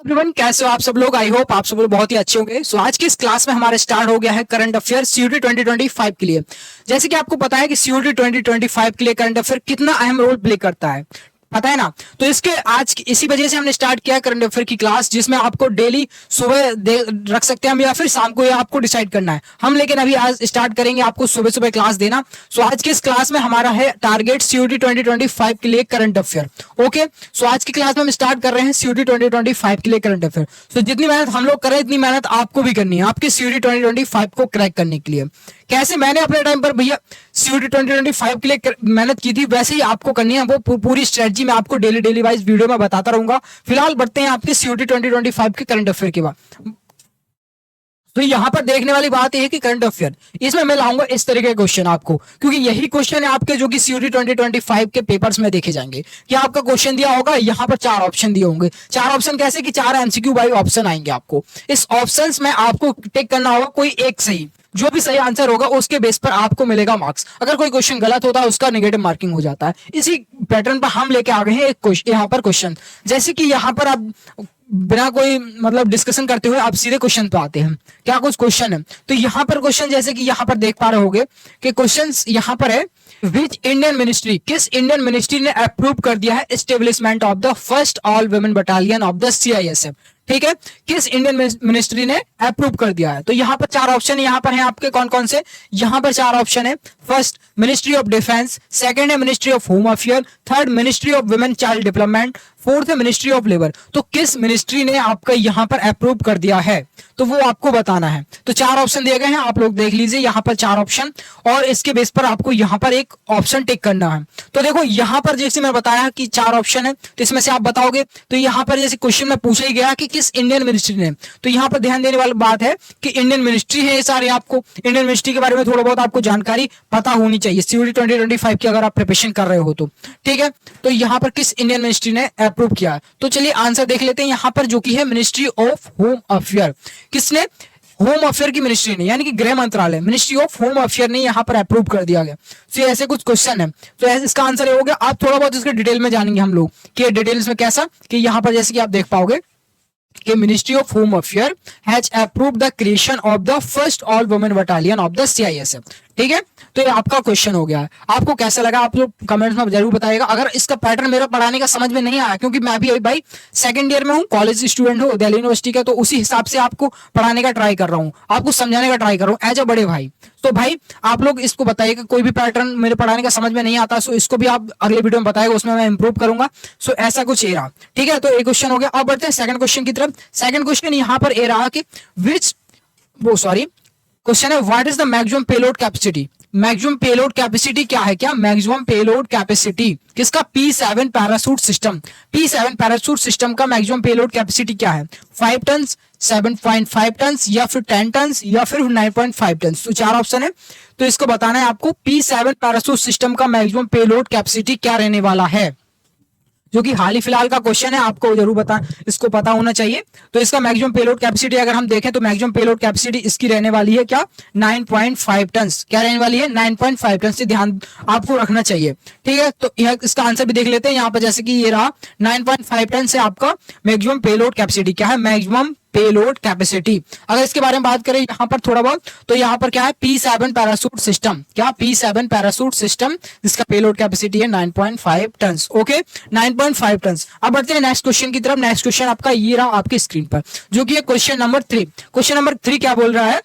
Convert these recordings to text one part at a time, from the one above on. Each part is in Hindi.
एवरीवन, कैसे हो आप सब लोग। आई होप आप सब लोग बहुत ही अच्छे होंगे। सो आज की इस क्लास में हमारे स्टार्ट हो गया है करंट अफेयर सीयूटी 2025 के लिए। जैसे कि आपको पता है कि सीयूटी 2025 के लिए करंट अफेयर कितना अहम रोल प्ले करता है, पता है ना। तो इसके आज इसी वजह से हमने स्टार्ट किया करंट अफेयर की क्लास, जिसमें आपको डेली सुबह रख सकते हैं हम या फिर शाम को, या आपको डिसाइड करना है हम। लेकिन अभी आज स्टार्ट करेंगे आपको सुबह सुबह क्लास देना। सो आज की इस क्लास में हमारा है टारगेट सीयूटी 2025 के लिए करंट अफेयर। ओके, सो आज की क्लास में हम स्टार्ट कर रहे हैं सीयूटी 2025 के लिए करंट अफेयर। सो जितनी मेहनत हम लोग कर रहे हैं इतनी मेहनत आपको भी करनी है आपके सीयूटी 2025 को क्रैक करने के लिए। कैसे मैंने अपने टाइम पर भैया सीयूटी 2025 के लिए मेहनत की थी, वैसे ही आपको करनी है। वो पूरी स्ट्रेटजी मैं आपको डेली डेली वाइज वीडियो में बताता रहूंगा। फिलहाल बढ़ते हैं आपके सीयूटी 2025 के करंट अफेयर के बाद। तो यहाँ पर देखने वाली बात यह है कि करंट अफेयर इसमें मैं लाऊंगा इस तरीके के क्वेश्चन आपको, क्योंकि यही क्वेश्चन है आपके जो कि सीयूटी 2025 के पेपर्स में देखे जाएंगे। कि आपका क्वेश्चन दिया होगा, यहाँ पर 4 ऑप्शन दिए होंगे। 4 ऑप्शन कैसे कि 4 एमसीक्यू वाइज ऑप्शन आएंगे आपको। इस ऑप्शंस में आपको टिक करना होगा कोई एक सही। जो भी सही आंसर होगा उसके बेस पर आपको मिलेगा मार्क्स। अगर कोई क्वेश्चन गलत होता है उसका नेगेटिव मार्किंग हो जाता है। इसी पैटर्न पर हम लेके आ गए हैं एक क्वेश्चन यहाँ पर क्वेश्चन। जैसे कि यहाँ पर आप बिना कोई मतलब डिस्कशन करते हुए आप सीधे क्वेश्चन पे आते हैं। क्या कुछ क्वेश्चन है, तो यहाँ पर क्वेश्चन जैसे कि यहाँ पर देख पा रहे होगे कि क्वेश्चन यहाँ पर है, विच इंडियन मिनिस्ट्री, किस इंडियन मिनिस्ट्री ने अप्रूव कर दिया है establishment of the first all women battalion of the CISF. ठीक है, किस इंडियन मिनिस्ट्री ने अप्रूव कर दिया है। तो यहाँ पर 4 ऑप्शन यहाँ पर हैं आपके। कौन कौन से, यहाँ पर 4 ऑप्शन है। First ministry of defence, second है ministry of home affair, third ministry of women child development, fourth है मिनिस्ट्री ऑफ लेबर। तो किस मिनिस्ट्री ने आपका यहाँ पर अप्रूव कर दिया है तो वो आपको बताना है। तो 4 ऑप्शन दिए गए हैं, आप लोग देख लीजिए यहाँ पर 4 ऑप्शन, और इसके बेस पर आपको यहाँ पर एक ऑप्शन टिक करना है। तो देखो यहाँ पर जैसे मैं बताया कि 4 ऑप्शन है, तो इसमें से आप बताओगे। तो यहाँ पर जैसे क्वेश्चन में पूछा ही गया कि किस इंडियन मिनिस्ट्री ने, तो यहाँ पर ध्यान देने वाली बात है कि इंडियन मिनिस्ट्री है ये सारे। आपको इंडियन मिनिस्ट्री के बारे में थोड़ा बहुत आपको जानकारी पता होनी चाहिए सीयूटी 2025 की, अगर आप प्रिपरेशन कर रहे हो तो। ठीक है, तो यहाँ पर किस इंडियन मिनिस्ट्री ने अप्रूव किया। तो चलिए आंसर देख लेते हैं यहाँ पर, जो कि है मिनिस्ट्री ऑफ होम अफेयर। किसने, होम अफेयर की मिनिस्ट्री ने, यानी कि गृह मंत्रालय, मिनिस्ट्री ऑफ होम अफेयर ने यहाँ पर अप्रूव कर दिया गया। तो ऐसे कुछ क्वेश्चन है, तो इसका आंसर हो गया। आप थोड़ा बहुत इसके डिटेल में जानेंगे हम लोग कि डिटेल्स में कैसा, कि यहाँ पर जैसे कि आप देख पाओगे कि ministry of home affair has approved the creation of the first all women battalion of the CISF. ठीक है, तो ये आपका क्वेश्चन हो गया है। आपको कैसा लगा आप लोग कमेंट्स में जरूर बताइएगा। अगर इसका पैटर्न मेरा पढ़ाने का समझ में नहीं आया, क्योंकि मैं भी अभी भाई सेकंड ईयर में हूँ, कॉलेज स्टूडेंट हूँ दिल्ली यूनिवर्सिटी का, तो उसी हिसाब से आपको पढ़ाने का ट्राई कर रहा हूँ, आपको समझाने का ट्राई कर रहा हूँ एज अ बड़े भाई। तो भाई आप लोग इसको बताइएगा, कोई भी पैटर्न मेरे पढ़ाने का समझ में नहीं आता सो इसको भी आप अगले वीडियो में बताएगा, उसमें मैं इंप्रूव करूंगा। सो ऐसा कुछ ये रहा। ठीक है, तो एक क्वेश्चन हो गया। अब बढ़ते हैं सेकंड क्वेश्चन की तरफ। सेकंड क्वेश्चन यहाँ पर ये रहा कि क्वेश्चन है, what is the maximum payload capacity. Maximum payload capacity क्या है, क्या मैक्सिमम पेलोड कैपेसिटी किसका, P7 parachute system. P7 parachute system का मैक्सिमम पेलोड कैपेसिटी क्या है, 5 टन, 7.5 टन, या फिर 10 टन, या फिर 9.5 टन। तो 4 ऑप्शन है, तो इसको बताना है आपको P7 पैराशूट सिस्टम का मैक्सिमम पेलोड कैपेसिटी क्या रहने वाला है, जो कि हाल ही फिलहाल का क्वेश्चन है, आपको जरूर इसको पता होना चाहिए। तो इसका मैक्सिमम पेलोड कैपेसिटी अगर हम देखें तो मैक्सिमम पेलोड कैपेसिटी इसकी रहने वाली है क्या, 9.5 टन। क्या रहने वाली है, 9.5 टन से ध्यान आपको रखना चाहिए। ठीक है, तो इसका आंसर भी देख लेते हैं यहाँ पर। जैसे कि ये रहा 9.5 टन से आपका मैक्सिमम पेलोड कैपेसिटी क्या है, मैक्सिमम पेलोड कैपेसिटी। अगर इसके बारे में बात करें यहाँ पर थोड़ा बहुत, तो यहाँ पर क्या है, P7 पैराशूट सिस्टम। क्या, P7 पैराशूट सिस्टम, जिसका पेलोड कैपेसिटी है 9.5 टन। Okay, 9.5 ton. अब बढ़ते हैं नेक्स्ट क्वेश्चन की तरफ। नेक्स्ट क्वेश्चन आपका ये रहा आपकी स्क्रीन पर, जो कि है क्वेश्चन नंबर 3। क्वेश्चन नंबर 3 क्या बोल रहा है,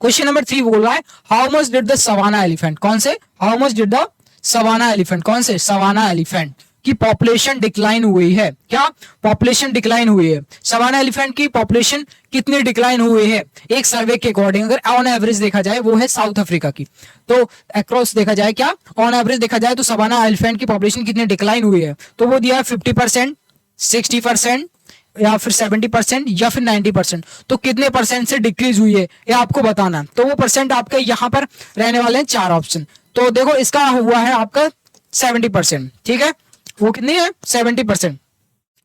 क्वेश्चन नंबर 3 बोल रहा है, how much did the savanna elephant, कौन से, how much did the savanna elephant, कौन से, सवाना एलिफेंट की पॉपुलेशन डिक्लाइन हुई है। क्या, पॉपुलेशन डिक्लाइन हुई है, सवाना एलिफेंट की पॉपुलेशन कितनी डिक्लाइन हुई है एक सर्वे के अकॉर्डिंग। अगर ऑन एवरेज देखा जाए, वो है साउथ अफ्रीका की, तो अक्रॉस देखा जाए, क्या ऑन एवरेज देखा जाए तो सवाना एलिफेंट की पॉपुलेशन कितनी डिक्लाइन हुई है, तो वो दिया है 50%, 60%, या फिर 70%, या फिर 90%। तो कितने परसेंट से डिक्रीज हुई है ये आपको बताना है। तो वो परसेंट आपके यहाँ पर रहने वाले हैं 4 ऑप्शन। तो देखो इसका हुआ है आपका 70%। ठीक है, वो कितनी है, 70%,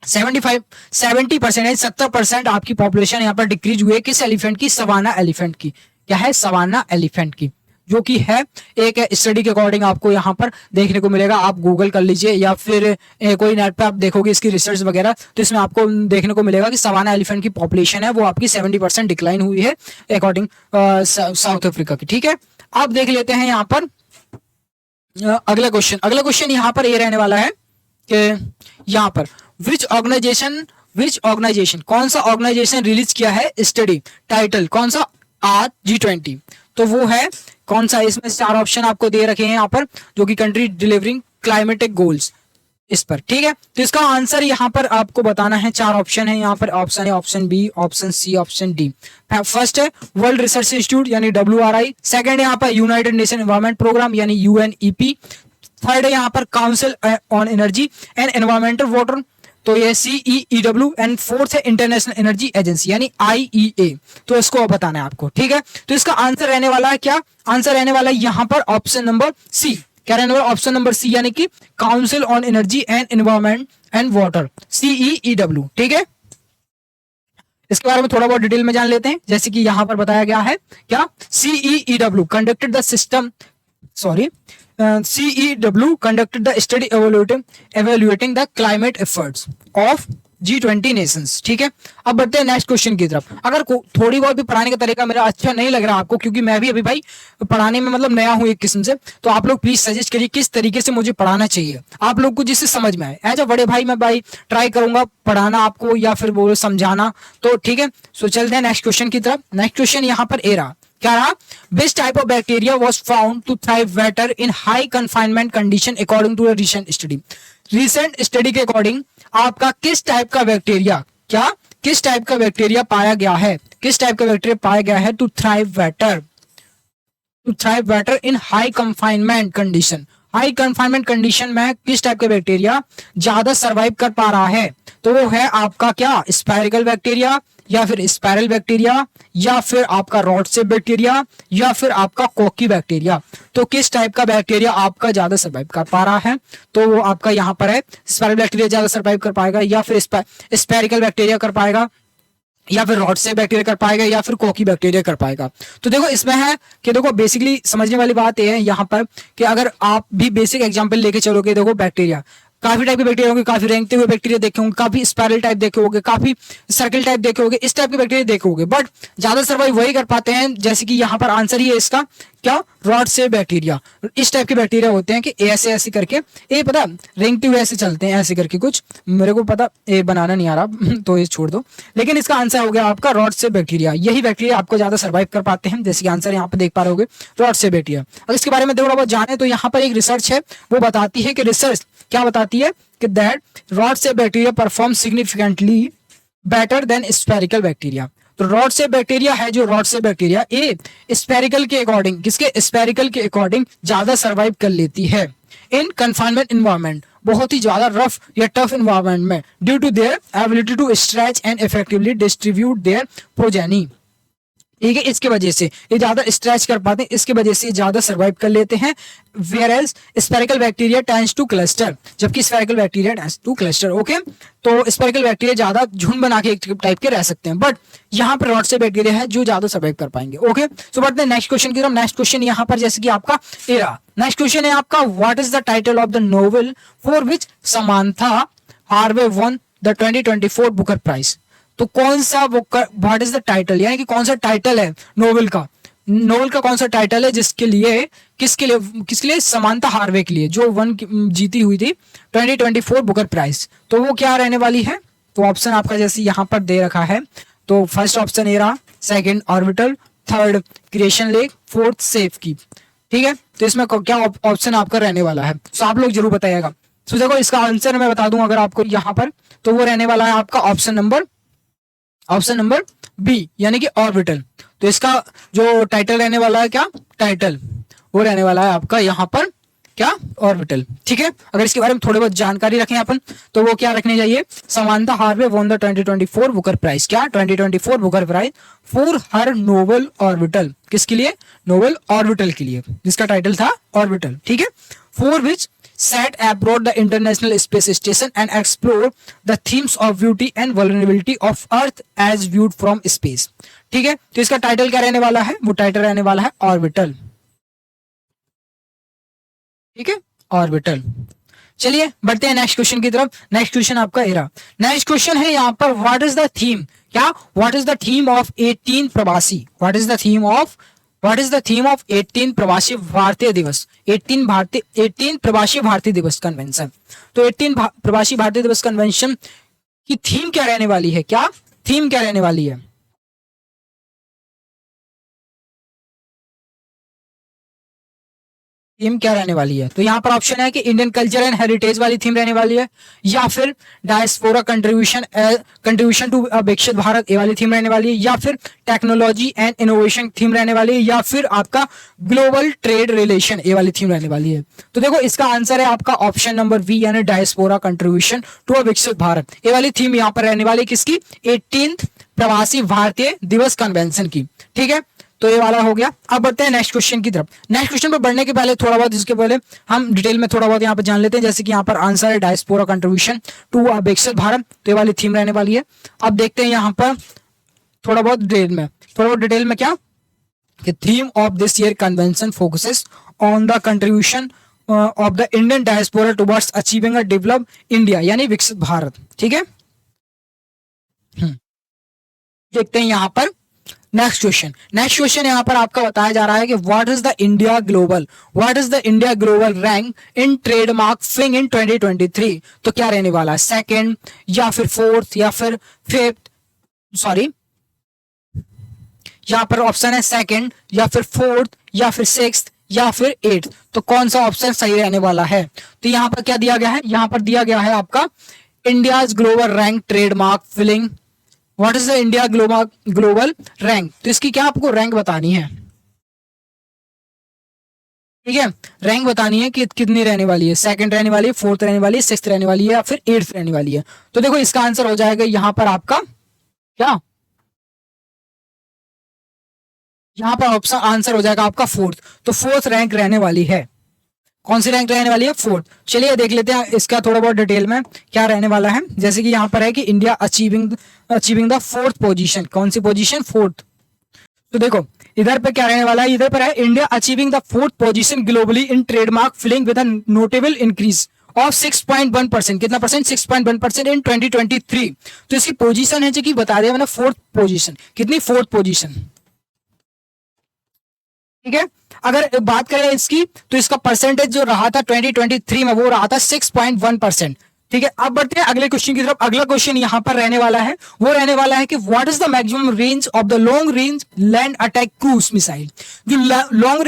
70% 70% आपकी पॉपुलेशन यहाँ पर डिक्रीज हुई है किस एलिफेंट की, सवाना एलिफेंट की। क्या है, सवाना एलिफेंट की। जो कि है एक स्टडी के अकॉर्डिंग आपको यहाँ पर देखने को मिलेगा। आप गूगल कर लीजिए या फिर कोई नेट पे आप देखोगे इसकी रिसर्च वगैरह, तो इसमें आपको देखने को मिलेगा कि सवाना एलिफेंट की पॉपुलेशन है वो आपकी 70% डिक्लाइन हुई है अकॉर्डिंग साउथ अफ्रीका की। ठीक है, आप देख लेते हैं यहाँ पर अगला क्वेश्चन यहाँ पर ये रहने वाला है कि यहाँ पर विच ऑर्गेनाइजेशन कौन सा ऑर्गेनाइजेशन रिलीज किया है स्टडी, टाइटल कौन सा, G20। तो वो है कौन सा, इसमें 4 ऑप्शन आपको दे रखे हैं यहाँ पर, जो कि कंट्री डिलीवरिंग क्लाइमेटिक गोल्स इस पर। ठीक है, तो इसका आंसर यहाँ पर आपको बताना है। 4 ऑप्शन है यहाँ पर, option A, option B, option C, option D. First है वर्ल्ड रिसर्च इंस्टीट्यूट यानी WRI। सेकंड है यहाँ पर यूनाइटेड नेशन एनवायरमेंट प्रोग्राम यानी UNEP। थर्ड है यहाँ पर council on energy and environmental water, तो ये CEEW। एंड फोर्थ है इंटरनेशनल एनर्जी एजेंसी यानी IEA। तो इसको बताना है आपको। ठीक है, तो इसका आंसर रहने वाला है क्या, आंसर रहने वाला है यहाँ पर ऑप्शन नंबर सी। क्या रहने वाला, ऑप्शन नंबर सी यानी कि council on energy and environment and water, CEEW। ठीक है, इसके बारे में थोड़ा बहुत डिटेल में जान लेते हैं। जैसे कि यहां पर बताया गया है क्या, CEEW conducted the study evaluating the climate efforts of G20 nations। ठीक है, अब बढ़ते हैं नेक्स्ट क्वेश्चन की तरफ। अगर थोड़ी बहुत भी पढ़ाने का तरीका मेरा अच्छा नहीं लग रहा आपको, क्योंकि मैं भी अभी भाई पढ़ाने में मतलब नया हूं एक किस्म से, तो आप लोग प्लीज सजेस्ट करिए किस तरीके से मुझे पढ़ाना चाहिए आप लोग को, जिससे समझ में आए। एज अ बड़े भाई मैं भाई ट्राई करूंगा पढ़ाना आपको या फिर वो समझाना। तो ठीक है, सो चलते हैं नेक्स्ट क्वेश्चन की तरफ। नेक्स्ट क्वेश्चन यहाँ पर ए रहा, क्या रहा, which type of bacteria was found to thrive better in high confinement condition according to a recent study. Recent study के अकॉर्डिंग आपका किस टाइप का बैक्टीरिया, क्या किस टाइप का बैक्टीरिया पाया गया है, किस टाइप का बैक्टीरिया पाया गया है to thrive better in high confinement condition. High confinement condition में किस टाइप का बैक्टीरिया ज्यादा सरवाइव कर पा रहा है, तो वो है आपका क्या, स्पायरिकल बैक्टीरिया या फिर स्पाइरल बैक्टीरिया या फिर आपका रॉड शेप बैक्टीरिया या फिर आपका कोकी बैक्टीरिया। तो किस टाइप का बैक्टीरिया आपका ज्यादा सर्वाइव कर पा रहा है, तो वो आपका यहाँ पर है स्पाइरल बैक्टीरिया ज्यादा सर्वाइव कर पाएगा या फिर स्पायरिकल बैक्टीरिया कर पाएगा या फिर रॉड शेप बैक्टीरिया कर पाएगा या फिर कोकी बैक्टीरिया कर पाएगा। तो देखो इसमें है कि देखो बेसिकली समझने वाली बात यह है यहाँ पर कि अगर आप भी बेसिक एग्जांपल लेके चलोगे, देखो बैक्टीरिया काफी टाइप के बैक्टीरिया होंगे, काफी रेंगते हुए बैक्टीरिया देखे होंगे, काफी स्पाइरल टाइप देखे होंगे, काफी सर्कल टाइप देखे होंगे, इस टाइप के बैक्टीरिया देखे होंगे, बट ज्यादा सर्वाइव वही कर पाते हैं, जैसे कि यहाँ पर आंसर ही है इसका क्या, रॉड शेप बैक्टीरिया। इस टाइप के बैक्टीरिया होते हैं कि ऐसे ऐसे करके, ये पता रेंगते हुए ऐसे चलते हैं ऐसे करके, कुछ मेरे को पता ये बनाना नहीं आ रहा तो ये छोड़ दो, लेकिन इसका आंसर हो गया आपका रॉड शेप बैक्टीरिया। यही बैक्टीरिया आपको ज्यादा सर्वाइव कर पाते हैं, जैसे कि आंसर यहाँ पर देख पा रहे होगे रॉड शेप बैक्टीरिया। अगर इसके बारे में थोड़ा बहुत जाने तो यहाँ पर एक रिसर्च है, वो बताती है कि रिसर्च क्या बताती है कि that rod shape bacteria perform significantly better than spherical bacteria. तो रॉड शेप बैक्टीरिया है जो रॉड शेप बैक्टीरिया ए स्फेरिकल के अकॉर्डिंग, किसके, स्फेरिकल के अकॉर्डिंग ज्यादा सर्वाइव कर लेती है इन कन्फाइनमेंट इन्वायरमेंट, बहुत ही ज्यादा रफ या टफ इन्वायरमेंट में, due to their ability to stretch and effectively distribute their progeny. ठीक है, इसके वजह से ये ज्यादा स्ट्रेच कर पाते हैं, इसके वजह से ज्यादा सर्वाइव कर लेते हैं। Whereas spherical bacteria tends to cluster, जबकि spherical bacteria tends to cluster. Okay, तो स्फेरिकल बैक्टीरिया ज्यादा झुंड बना के एक टाइप के रह सकते हैं, बट यहाँ पर रॉड शेप बैक्टीरिया है जो ज्यादा सर्वाइव कर पाएंगे। ओके, सो बढ़ते हैं नेक्स्ट क्वेश्चन की तरफ। नेक्स्ट क्वेश्चन यहाँ पर जैसे कि आपका एरा, नेक्स्ट क्वेश्चन है आपका, what is the title of the novel for which Samantha Harvey won the 2024 Booker Prize. तो कौन सा व्हाट इज द टाइटल, यानी कि कौन सा टाइटल है नोवेल का, नोवेल का कौन सा टाइटल है जिसके लिए किसके लिए, समांथा हार्वे के लिए, जो जीती हुई थी 2024 बुकर प्राइज। तो वो क्या रहने वाली है, तो ऑप्शन आपका जैसे यहाँ पर दे रखा है, तो फर्स्ट ऑप्शन ये रहा, second orbital, third creation lake, fourth safe की। ठीक है, तो इसमें क्या ऑप्शन आपका रहने वाला है, तो आप लोग जरूर बताइएगा। तो देखो इसका आंसर मैं बता दूं अगर आपको यहाँ पर, तो वो रहने वाला है आपका ऑप्शन नंबर बी यानी कि ऑर्बिटल। तो इसका जो टाइटल रहने वाला है, क्या टाइटल, वो रहने वाला है आपका यहाँ पर क्या, ऑर्बिटल। ठीक है, अगर इसके बारे में थोड़ी बहुत जानकारी रखें अपन, तो वो क्या रखनी चाहिए, Samantha Harvey won the 2024 Booker Prize, क्या 2024 Booker Prize for her novel Orbital, किसके लिए, नोवेल ऑर्बिटल के लिए, जिसका टाइटल था ऑर्बिटल। ठीक है, for which set abroad the International Space Station and explore the themes of beauty and vulnerability of Earth as viewed from space। ठीक है, तो इसका टाइटल क्या रहने वाला है, वो टाइटल रहने वाला है ऑर्बिटल। ठीक है, ऑर्बिटल। चलिए बढ़ते हैं नेक्स्ट क्वेश्चन की तरफ। नेक्स्ट क्वेश्चन आपका एरा। नेक्स्ट क्वेश्चन है यहाँ पर, व्हाट इज द थीम, क्या what is the theme of 18 प्रवासी, what is the theme of 18 प्रवासी भारतीय दिवस, 18 प्रवासी भारतीय दिवस कन्वेंशन। तो 18 प्रवासी भारतीय दिवस कन्वेंशन की थीम क्या रहने वाली है, क्या थीम क्या रहने वाली है? थीम क्या रहने वाली है? तो यहाँ पर ऑप्शन है कि इंडियन कल्चर एंड हेरिटेज वाली थीम रहने वाली है, या फिर डायस्पोरा कंट्रीब्यूशन टू विकसित भारत ये वाली थीम रहने वाली है, या फिर टेक्नोलॉजी एंड इनोवेशन थीम रहने वाली है, या फिर आपका ग्लोबल ट्रेड रिलेशन ये वाली थीम रहने वाली है। तो देखो इसका आंसर है आपका ऑप्शन नंबर बी, यानी डायस्पोरा कंट्रीब्यूशन टू विकसित भारत ये वाली थीम यहाँ पर रहने वाली, किसकी? 18th प्रवासी भारतीय दिवस कन्वेंशन की। ठीक है, तो ये वाला हो गया। अब बढ़ते हैं नेक्स्ट क्वेश्चन की तरफ। नेक्स्ट क्वेश्चन पर बढ़ने के पहले थोड़ा बहुत इसके पहले हम डिटेल में थोड़ा बहुत यहाँ पर जान लेते हैं। जैसे कि यहाँ पर आंसर है डायस्पोरा कंट्रीब्यूशन टू विकसित भारत, तो ये वाली थीम रहने वाली है। अब देखते हैं यहाँ पर थोड़ा बहुत डिटेल में क्या कि theme of this year convention focuses on the contribution of the Indian diaspora towards achieving a develop India, यानी विकसित भारत। ठीक है, देखते हैं यहाँ पर नेक्स्ट क्वेश्चन यहाँ पर आपका बताया जा रहा है कि what is the India global rank in trademark filing in 2023। तो क्या रहने वाला है, सेकंड या फिर फोर्थ या फिर फिफ्थ, सॉरी यहाँ पर ऑप्शन है सेकंड या फिर फोर्थ या फिर सिक्स्थ या फिर एट्थ। तो कौन सा ऑप्शन सही रहने वाला है? तो यहाँ पर क्या दिया गया है, यहाँ पर दिया गया है आपका India's global rank trademark filing, what is the India global rank. तो इसकी क्या आपको रैंक बतानी है, ठीक है, रैंक बतानी है कि कितनी रहने वाली है, सेकंड रहने वाली है, फोर्थ रहने वाली है, सिक्स्थ रहने वाली है या फिर एट्थ रहने वाली है। तो देखो इसका आंसर हो जाएगा यहाँ पर आपका क्या, यहाँ पर ऑप्शन आंसर हो जाएगा आपका फोर्थ। तो फोर्थ रैंक रहने वाली है, कौन सी रैंक रहने वाली है, फोर्थ। चलिए देख लेते हैं इसका थोड़ा बहुत डिटेल में क्या रहने वाला है। जैसे कि यहाँ पर है कि India achieving the fourth position, कौन सी पोजीशन, फोर्थ। तो देखो इधर पे क्या रहने वाला है, इधर पर है India achieving the fourth position globally in trademark filing with a notable increase of 6.1%, कितना परसेंट, 6.1% इन 2023। तो इसकी पोजीशन है जो कि बता दिया मैंने, फोर्थ पोजीशन, कितनी, फोर्थ पोजीशन। ठीक है, अगर बात करें इसकी तो इसका परसेंटेज जो रहा था 2023 में वो रहा था 6.1%। ठीक है, अब बढ़ते हैं अगले क्वेश्चन की तरफ। अगला क्वेश्चन यहां पर रहने वाला है, वो रहने वाला है कि what is the maximum range of the long range land attack cruise missile. जो long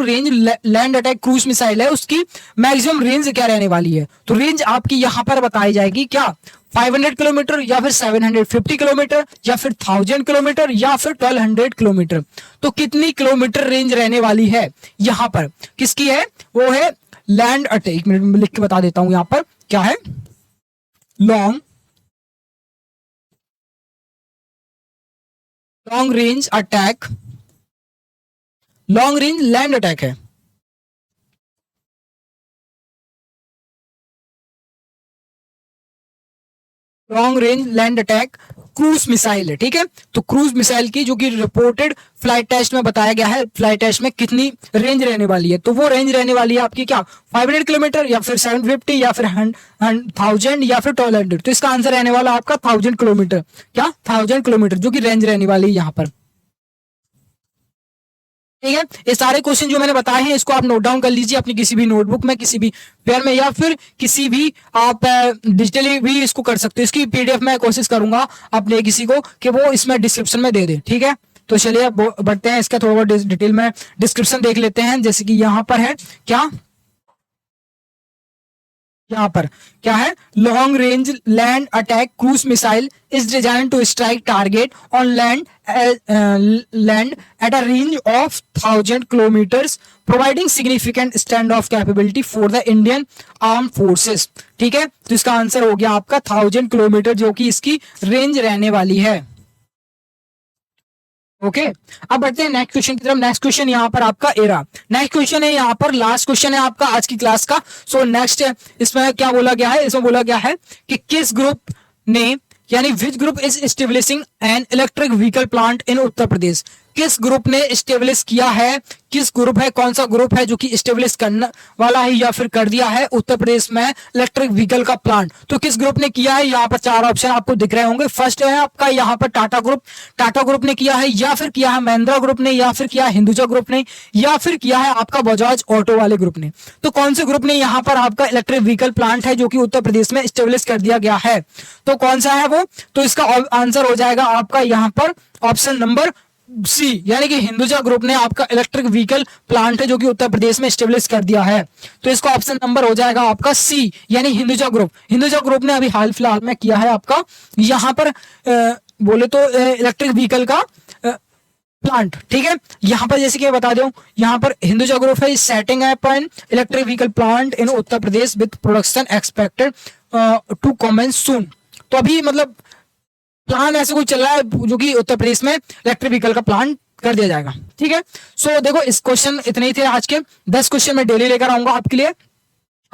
range land attack cruise missile है उसकी मैक्सिमम रेंज क्या रहने वाली है। तो रेंज आपकी यहां पर बताई जाएगी, क्या 500 किलोमीटर या फिर 750 किलोमीटर या फिर 1000 किलोमीटर या फिर 1200 किलोमीटर। तो कितनी किलोमीटर रेंज रहने वाली है यहां पर, किसकी है, वो है लैंड अटैक। एक मिनट में लिख के बता देता हूं, यहां पर क्या है, long range attack, long range land attack है। Long range land attack cruise missile है। ठीक है, तो क्रूज मिसाइल की जो कि रिपोर्टेड फ्लाइट टेस्ट में बताया गया है, फ्लाइट टेस्ट में कितनी रेंज रहने वाली है। तो वो रेंज रहने वाली है आपकी क्या, 500 किलोमीटर या फिर 750 या फिर 1000 या फिर 1200। तो इसका आंसर रहने वाला आपका 1000 किलोमीटर, क्या 1000 किलोमीटर जो कि रेंज रहने वाली है यहाँ पर। ठीक है, ये सारे क्वेश्चन जो मैंने बताए हैं इसको आप नोट डाउन कर लीजिए अपनी किसी भी नोटबुक में, किसी भी पेन में, या फिर किसी भी आप डिजिटली भी इसको कर सकते हो। इसकी पीडीएफ मैं कोशिश करूंगा अपने किसी को कि वो इसमें डिस्क्रिप्शन में दे दे। ठीक है, तो चलिए अब बढ़ते हैं, इसका थोड़ा बहुत डिटेल में डिस्क्रिप्शन देख लेते हैं। जैसे कि यहाँ पर है क्या, यहाँ पर क्या है, long range land attack cruise missile is design to strike target on land at a range of 1000 kilometres providing significant stand off capability for the Indian arm forces. ठीक है, तो इसका आंसर हो गया आपका 1000 किलोमीटर जो कि इसकी रेंज रहने वाली है। ओके, अब बढ़ते हैं नेक्स्ट क्वेश्चन की तरफ। नेक्स्ट क्वेश्चन यहाँ पर आपका एरा, नेक्स्ट क्वेश्चन है यहाँ पर, लास्ट क्वेश्चन है आपका आज की क्लास का। सो नेक्स्ट इसमें क्या बोला गया है, इसमें बोला गया है कि किस ग्रुप ने, यानी which group is establishing an electric vehicle plant in Uttar Pradesh. किस ग्रुप ने स्टेब्लिश किया है, किस ग्रुप है, कौन सा ग्रुप है जो कि स्टेब्लिश करने वाला है या फिर कर दिया है उत्तर प्रदेश में इलेक्ट्रिक व्हीकल का प्लांट। तो किस ग्रुप ने किया है, यहाँ पर 4 ऑप्शन आपको दिख रहे होंगे। फर्स्ट है आपका यहाँ पर टाटा ग्रुप ने किया है, या फिर किया है महिंद्रा ग्रुप ने, या फिर किया है हिंदुजा ग्रुप ने, या फिर किया है आपका बजाज ऑटो वाले ग्रुप ने। तो कौन से ग्रुप ने यहाँ पर आपका इलेक्ट्रिक व्हीकल प्लांट है जो कि उत्तर प्रदेश में स्टेब्लिश कर दिया गया है, तो कौन सा है वो? तो इसका आंसर हो जाएगा आपका यहाँ पर ऑप्शन नंबर सी, यानी कि हिंदुजा ग्रुप ने आपका इलेक्ट्रिक व्हीकल प्लांट है जो कि उत्तर प्रदेश में स्टेब्लिश कर दिया है। तो इसका ऑप्शन नंबर हो जाएगा आपका सी, यानी हिंदुजा ग्रुप। हिंदुजा ग्रुप ने अभी हाल फिलहाल में किया है आपका यहाँ पर बोले तो इलेक्ट्रिक व्हीकल का प्लांट। ठीक है, यहाँ पर जैसे कि मैं बता दूं, यहाँ पर हिंदुजा ग्रुप है setting up an electric vehicle plant in Uttar Pradesh with production expected to commence soon. तो अभी मतलब प्लान ऐसे कोई चल रहा है जो कि उत्तर प्रदेश में इलेक्ट्रिक व्हीकल का प्लान कर दिया जाएगा। ठीक है, सो देखो इस क्वेश्चन इतने ही थे आज के। 10 क्वेश्चन मैं डेली लेकर आऊंगा आपके लिए।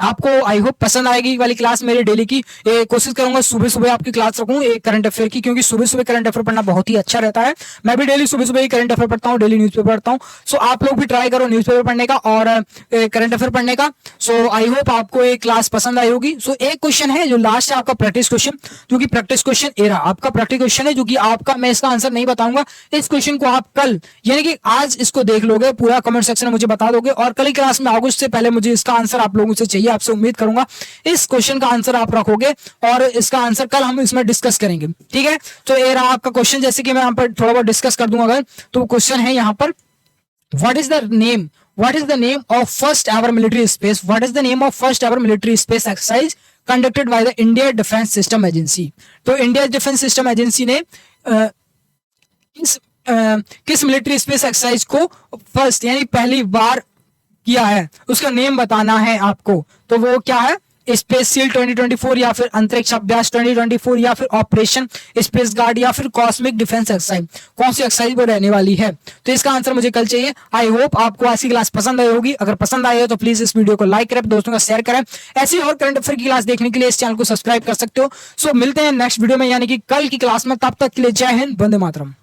आपको आई होप पसंद आएगी वाली क्लास मेरी डेली की। कोशिश करूंगा सुबह सुबह आपकी क्लास रखूं एक करंट अफेयर की, क्योंकि सुबह सुबह करंट अफेयर पढ़ना बहुत ही अच्छा रहता है। मैं भी डेली सुबह सुबह ही करंट अफेयर पढ़ता हूं, डेली न्यूज़पेपर पढ़ता हूं। सो आप लोग भी ट्राई करो न्यूज़पेपर पढ़ने का और करंट अफेयर पढ़ने का। सो आई होप आपको एक क्लास पसंद आई होगी। सो एक क्वेश्चन है जो लास्ट है आपका प्रैक्टिस क्वेश्चन, जो कि प्रैक्टिस क्वेश्चन ए रहा आपका प्रैक्टिस क्वेश्चन है, जो कि आपका मैं इसका आंसर नहीं बताऊंगा। इस क्वेश्चन को आप कल यानी कि आज इसको देख लोगे, पूरा कमेंट सेक्शन में मुझे बता दोगे, और कल की क्लास में आओगे उससे पहले मुझे इसका आंसर आप लोगों से चाहिए। आपसे उम्मीद करूंगा इस क्वेश्चन का आंसर आप रखोगे और इसका आंसर कल हम इसमें डिस्कस करेंगे। ठीक है, तो ये रहा आपका क्वेश्चन। जैसे कि मैं यहाँ पर थोड़ा बहुत डिस्कस कर दूंगा अगर, तो क्वेश्चन है यहाँ पर, what is the name of first ever military space, what is the name of first ever military space exercise conducted by the India defence system agency. तो इंडिया डिफेंस सिस्टम एजेंसी ने किस मिलिट्री स्पेस एक्सरसाइज को फर्स्ट यानी पहली बार किया है, उसका नेम बताना है आपको। तो वो क्या है, स्पेस सील 2024, या फिर अंतरिक्ष अभ्यास 2024, या फिर ऑपरेशन स्पेस गार्ड, या फिर कॉस्मिक डिफेंस एक्सरसाइज। कौन सी एक्सरसाइज वो रहने वाली है? तो इसका आंसर मुझे कल चाहिए। आई होप आपको ऐसी क्लास पसंद आई होगी। अगर पसंद आई है तो प्लीज इस वीडियो को लाइक करें, दोस्तों का शेयर करें। ऐसी और करंट अफेयर की क्लास देखने के लिए इस चैनल को सब्सक्राइब कर सकते हो। सो मिलते हैं नेक्स्ट वीडियो में यानी कि कल की क्लास में। तब तक के लिए जय हिंद, वंदे मातरम।